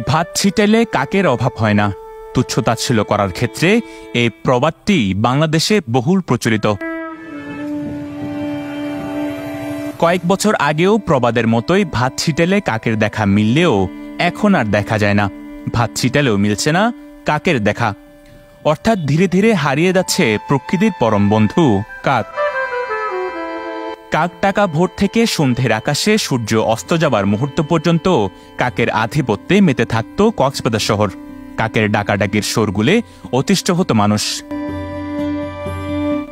ভাত ছিটাইলে কাকের অভাব হয় না। তুচ্ছতাচ্ছিল্য করার ক্ষেত্রে এই প্রবাদটি বাংলাদেশে বহুল প্রচলিত। কয়েক বছর আগেও প্রবাদের মতোই ভাত ছিটাইলে কাকের দেখা মিললেও এখন আর দেখা যায় না। ভাত ছিটালেও মিলছে না কাকের দেখা। অর্থাৎ ধীরে ধীরে হারিয়ে যাচ্ছে প্রকৃতির পরম বন্ধু কাক। কাক টাকা ভোর থেকে সন্ধ্যের আকাশে সূর্য অস্ত যাবার মুহূর্ত পর্যন্ত কাকের আধিপত্যে মেতে থাকত কক্সবাজার শহর। কাকের ডাকাডাকির শোরগুলে অতিষ্ঠ হতো মানুষ।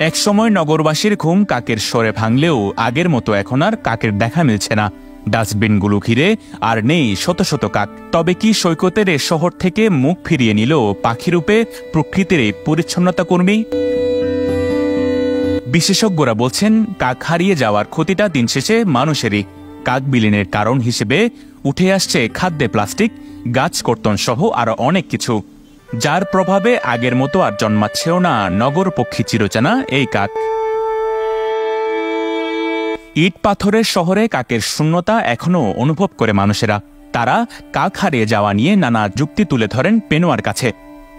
একসময় নগরবাসীর ঘুম কাকের স্বরে ভাঙলেও আগের মতো এখন আর কাকের দেখা মিলছে না। ডাস্টবিনগুলো ঘিরে আর নেই শত শত কাক। তবে কি সৈকতের এ শহর থেকে মুখ ফিরিয়ে নিল পাখিরূপে প্রকৃতির এই পরিচ্ছন্নতা কর্মী? বিশেষজ্ঞরা বলছেন, কাক হারিয়ে যাওয়ার ক্ষতিটা দিন শেষে মানুষেরই। কাক বিলীনের কারণ হিসেবে উঠে আসছে খাদ্যে প্লাস্টিক, গাছ কর্তন সহ আরো অনেক কিছু, যার প্রভাবে আগের মতো আর জন্মাচ্ছেও না নগর পক্ষী চিরচেনা এই কাক। ইট পাথরের শহরে কাকের শূন্যতা এখনো অনুভব করে মানুষেরা। তারা কাক হারিয়ে যাওয়া নিয়ে নানা যুক্তি তুলে ধরেন পেনোয়ার কাছে।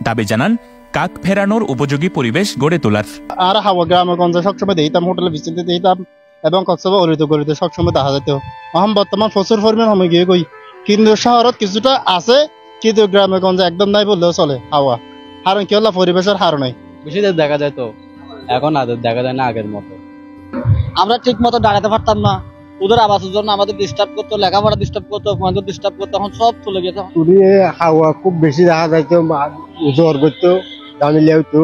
দাবি জানান কাক ফেরানোর উপযোগী পরিবেশ গড়ে তোলার। আর হাওয়া গ্রামে গঞ্জে সবসময় দিতাম, হোটেলে ভিজিতে দিতাম এবং কক্সবাজার অলিত গলিতে সবসময় দেখা যেত। এখন বর্তমান প্রচুর পরিমাণ হয়ে গিয়ে গই, কিন্তু শহরত কিছুটা আছে, কিন্তু গ্রামে গঞ্জে একদম নাই বললেও চলে হাওয়া। কারণ কি হলো, পরিবেশের হার নাই। বেশি দেখা যায় তো, এখন আদের দেখা যায় না আগের মতো। আমরা ঠিক মতো দাঁড়াতে পারতাম না, ওদের আবাসের জন্য আমাদের ডিস্টার্ব করতো, লেখাপড়া ডিস্টার্ব করতো, পয়েন্ট ডিস্টার্ব করতো, এখন সব চলে গেছে। হাওয়া খুব বেশি দেখা যাইতো, জ্বর করতো, দাঁড়িয়ে হইতো।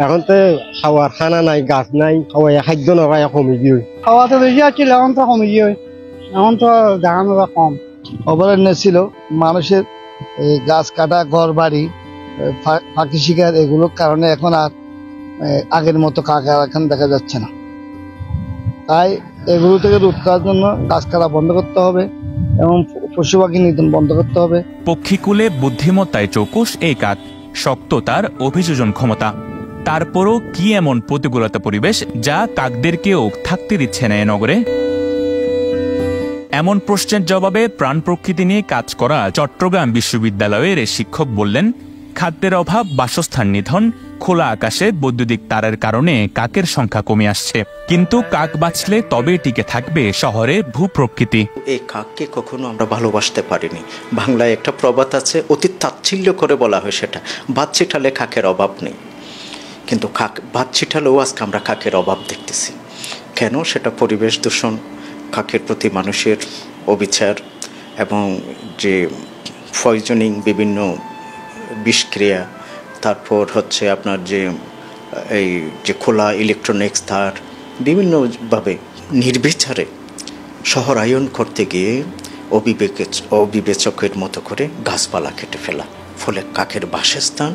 এখন তো হাওয়ার খানা নাই, গাছ নাই, হাওয়ায় খাদ্য নয়, কমে গিয়ে হাওয়া তো বেশি আসছিল, এখন তো কমে গিয়ে, এখন তো দেখানো কম। অভয়ারণ্য ছিল, মানুষের গাছ কাটা, ঘর বাড়ি, পাখি শিকার, এগুলোর কারণে এখন আর আগের মতো কাকা এখন দেখা যাচ্ছে না। তাই এগুলো থেকে রোধ করার জন্য গাছ কাটা বন্ধ করতে হবে এবং পশু পাখি নিধন বন্ধ করতে হবে। পক্ষীকুলে বুদ্ধিমত্তায় চৌকুশ এই কাক, শক্ত তার অভিযোজন ক্ষমতা। তারপরও কি এমন প্রতিকূলতা পরিবেশ যা কাকদেরকেও থাকতে দিচ্ছে না এ নগরে? এমন প্রশ্নের জবাবে প্রাণ প্রকৃতি নিয়ে কাজ করা চট্টগ্রাম বিশ্ববিদ্যালয়ের শিক্ষক বললেন, খাদ্যের অভাব, বাসস্থান নিধন, খোলা আকাশে বৈদ্যুতিক তারের কারণে কাকের সংখ্যা কমে আসছে। কিন্তু কাক বাঁচলে তবে টিকে থাকবে শহরে ভূপ্রকৃতি। এই কাককে কখনো আমরা ভালোবাসতে পারিনি। বাংলায় একটা প্রবাদ আছে, অতি তাচ্ছিল্য করে বলা হয় সেটা, ভাত ছিটালে কাকের অভাব নেই। কিন্তু ভাত ছিটালেও আজকে আমরা কাকের অভাব দেখতেছি। কেন? সেটা পরিবেশ দূষণ, কাকের প্রতি মানুষের অবিচার এবং যে পয়জনিং বিভিন্ন বিষক্রিয়া, তারপর হচ্ছে আপনার যে খোলা ইলেকট্রনিক্স তার, বিভিন্নভাবে নির্বিচারে শহরায়ন করতে গিয়ে অবিবেচকের মতো করে গাছপালা কেটে ফেলা, ফলে কাকের বাসস্থান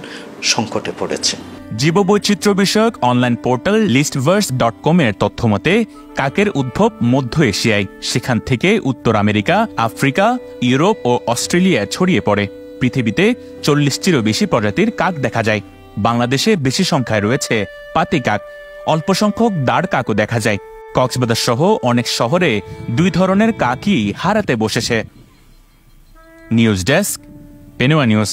সংকটে পড়েছে। জীববৈচিত্র্য বিষয়ক অনলাইন পোর্টাল listverse.com এর তথ্য মতে কাকের উদ্ভব মধ্য এশিয়ায়। সেখান থেকে উত্তর আমেরিকা, আফ্রিকা, ইউরোপ ও অস্ট্রেলিয়ায় ছড়িয়ে পড়ে। পৃথিবীতে 40টিরও বেশি প্রজাতির কাক দেখা যায়। বাংলাদেশে বেশি সংখ্যায় রয়েছে পাতি কাক, অল্প সংখ্যক দাঁড় কাকও দেখা যায়। কক্সবাজার সহ অনেক শহরে দুই ধরনের কাকই হারাতে বসেছে। News desk, Penowa news.